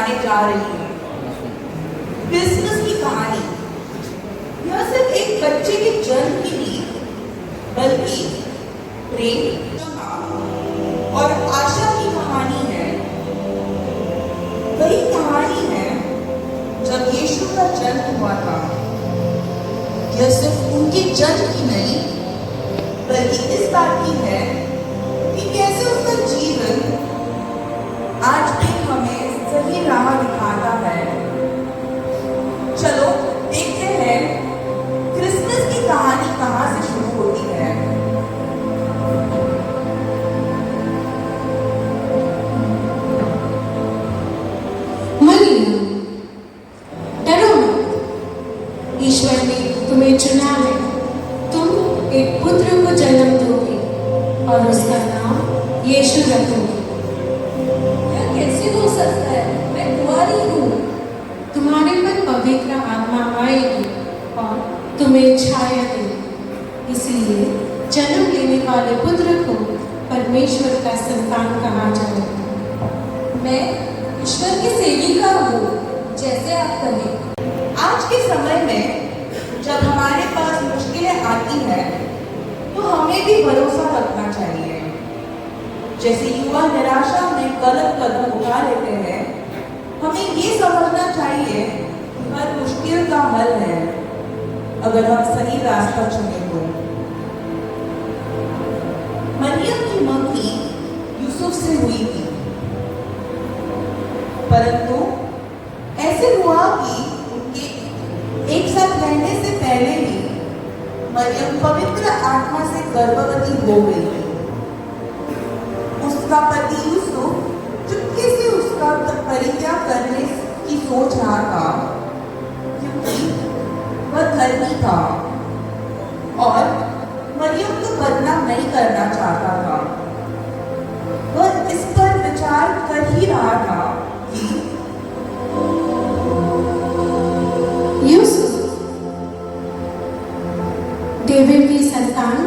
सुनाने जा रही हूँ क्रिसमस की कहानी। यह सिर्फ एक बच्चे के जन्म की नहीं, बल्कि प्रेम और आशा की कहानी है। वही कहानी है जब यीशु का जन्म हुआ था। यह सिर्फ उनके जन्म की नहीं, बल्कि इस बात की है कि कैसे उसका जीवन आज भी हमें सही राह दिखाता है। चलो देखते हैं क्रिसमस की कहानी कहां से शुरू होती है। मरियम, डरो मत, ईश्वर ने तुम्हें चुना है। तुम एक पुत्र को जन्म दोगे और उसका नाम यीशु रखोगे। यह कैसे हो सकता है? मैं कुंवारी हूँ। तुम्हारे पर पवित्र आत्मा आएगी और तुम्हें छाया देगी। इसलिए जन्म लेने वाले पुत्र को परमेश्वर का संतान कहा जाएगा। मैं ईश्वर की सेविका हूँ, जैसे आप कहें। आज के समय में जब हमारे पास मुश्किलें आती हैं, तो हमें भी भरोसा रखना चाहिए। जैसे युवा निराशा में गलत कदम उठा लेते हैं, हमें ये समझना चाहिए कि हर मुश्किल का हल है अगर हम सही रास्ता चुने तो। मरियम की मंगनी यूसुफ से हुई थी, परंतु ऐसे हुआ कि उनके एक साथ रहने से पहले ही मरियम पवित्र आत्मा से गर्भवती हो गई। उसका पति यूसुफ चुपके से उसका परित्याग करने की सोच रहा था, क्योंकि वह धर्मी था और मरियम को बदनाम नहीं करना चाहता था। वह इस पर विचार कर ही रहा था कि यूसुफ, डेविड की संतान,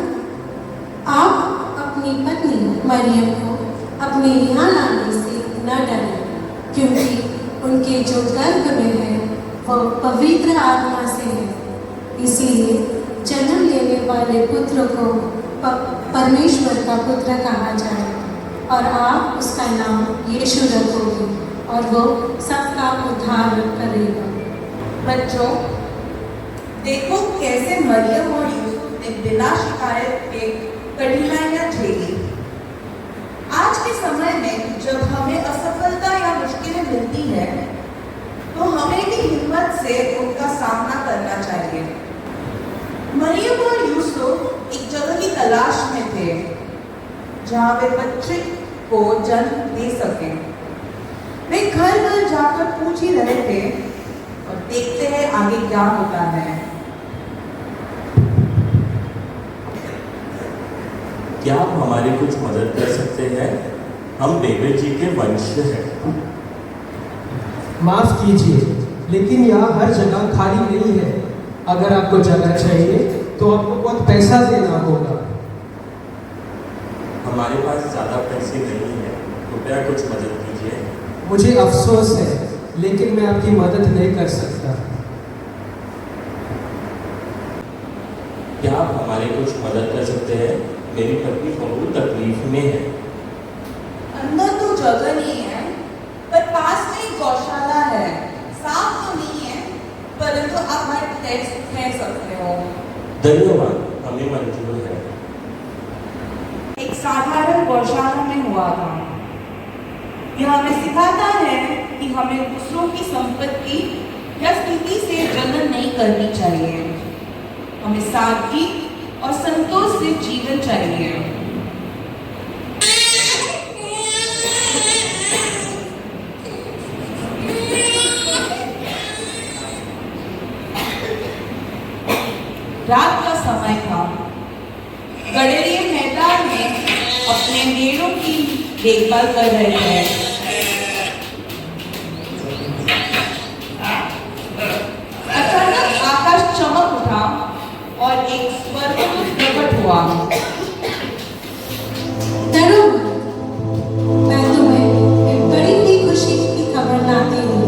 आप अपनी पत्नी मरियम को अपने यहाँ लाने से न डरें, क्योंकि उनके जो गर्भ में है वह पवित्र आत्मा से है। इसलिए जन्म लेने वाले पुत्र को परमेश्वर का पुत्र कहा जाएगा और आप उसका नाम यीशु रखोगे और वो सबका उद्धार करेगा। बच्चों, देखो कैसे मरियम और यूसुफ ने बिना शिकायत के कठिनाइयां झेली। आज के समय में जब हमें असफलता या मुश्किलें मिलती है, तो हमें भी हिम्मत से उनका सामना करना चाहिए। मरियम और यूसुफ एक जगह की तलाश में थे जहां वे बच्चे को जन्म दे सके। वे घर घर जाकर पूछ ही रहे थे और देखते हैं आगे क्या होता है। क्या आप हमारी कुछ मदद कर सकते हैं? हम डेविड जी के वंश हैं। माफ कीजिए, लेकिन यहाँ हर जगह खाली नहीं है। अगर आपको जगह चाहिए तो आपको बहुत पैसा देना होगा। हमारे पास ज़्यादा पैसे नहीं हैं, कृपया कुछ मदद कीजिए। मुझे अफसोस है, लेकिन मैं आपकी मदद नहीं कर सकता। क्या आप हमारी कुछ मदद कर सकते हैं? मेरी पत्नी बहुत तकलीफ में है। अंदर तो जगह नहीं है, पर पास में एक गौशाला है। साफ तो नहीं है, परंतु आप वहाँ ठहर सकते हो। धन्यवाद, हमें मंजूर है। एक साधारण गौशाला में हुआ था। यह हमें सिखाता है कि हमें दूसरों की संपत्ति या स्थिति से जलन नहीं करनी चाहिए। हमें सादगी और संतोष से जीवन चाहिए। रात का समय था। गडरिये मैदान में अपने भेड़ों की देखभाल कर रहे थे। अचानक आकाश चमक उठा और एक स्वर्गदूत प्रकट हुआ। डरो मत, मैं तुम्हें एक बड़ी ही खुशी की खबर लाती हूँ।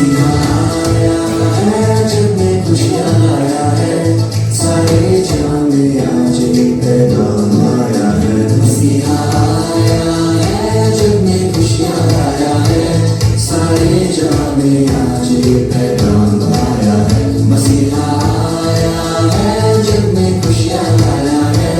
मसीहा आया है, जग में खुशियाँ लाया है, सारे जहां में आज ये पैगाम आया है। मसीहा आया है, जग में खुशियाँ लाया है, सारे जहां में आज ये पैगाम आया है। मसीहा आया है, जग में खुशियाँ लाया है।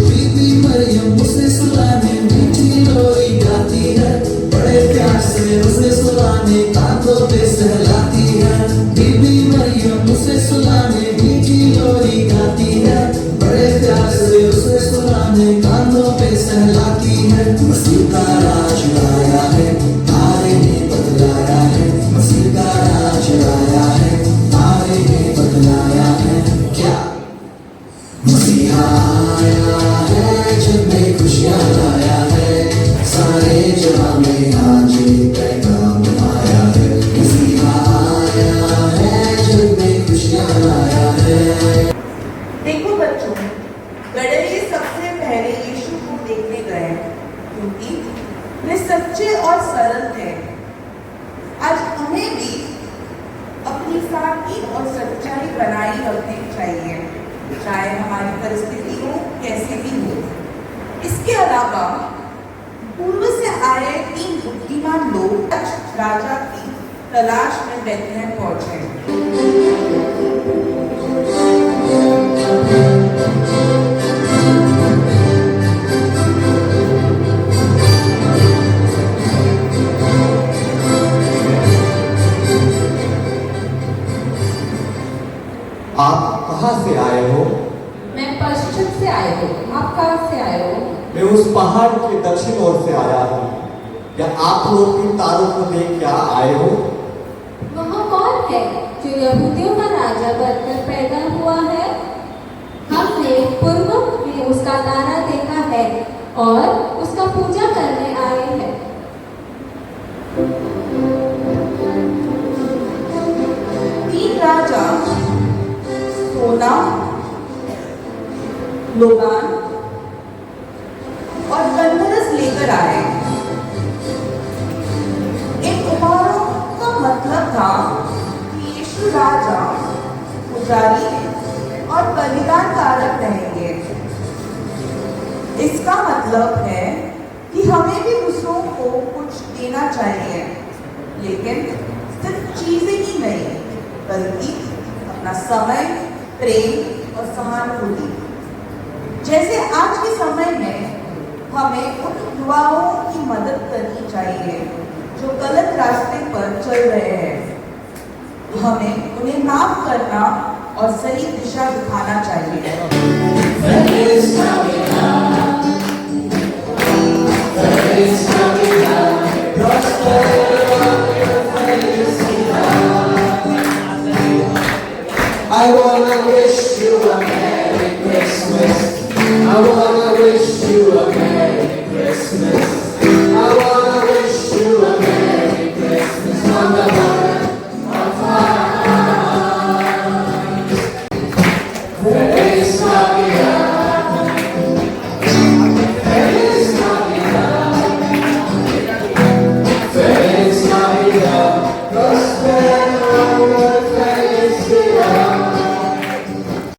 बीबी मरियम उसे सुलाने मीठी लोरी गाती है, बड़े प्यार से उसे सुलाने कांधों पे सहलाती है। बीबी मरियम उसे सुलाने मीठी लोरी गाती है, बड़े प्यार से उसे सुलाने कांधों पे सहलाती है। मसीह का राज आया है, तारे ने बदलाया है। मसीह का राज आया है, तारे ने बदलाया है। क्या मसीहा आया है, जग में खुशियाँ लाया है, सारे जहां में आज ये पैगाम आया है। मसीहा आया है, जग में खुशियाँ लाया है। देखो बच्चों, गडरिये सबसे पहले यीशु को देखने गए क्योंकि वे सच्चे और सरल थे। आज हमें भी अपनी सादगी और सच्चाई बनाए रखनी चाहिए, चाहे हमारी परिस्थिति हो कैसी भी हो। इसके अलावा पूर्व से आए 3 बुद्धिमान लोग राजा की तलाश में बेथलेहम पहुंचे। आप कहाँ से आए हो? मैं पश्चिम से आए हो, आप कहाँ से आए हो? मैं उस पहाड़ के दक्षिण ओर से आया हूँ। क्या आप लोग इन तारों को देख क्या आए हो? वहाँ कौन है जो यहूदियों का राजा बनकर पैदा हुआ है? हमने पूर्व में उसका तारा देखा है और उसका पूजा करने आए हैं। 3 राजा सोना, लोबान और गंधरस लेकर आए। इन उपहारों का मतलब था कि यीशु राजा, पुजारी और बलिदान कारक रहेंगे। इसका मतलब है कि हमें भी दूसरों को कुछ देना चाहिए, लेकिन सिर्फ चीजें ही नहीं बल्कि अपना समय, प्रेम और सहानुभूति। जैसे आज के समय में हमें उन युवाओं की मदद करनी चाहिए जो गलत रास्ते पर चल रहे हैं। हमें उन्हें माफ करना और सही दिशा दिखाना चाहिए। Feliz Navidad, Feliz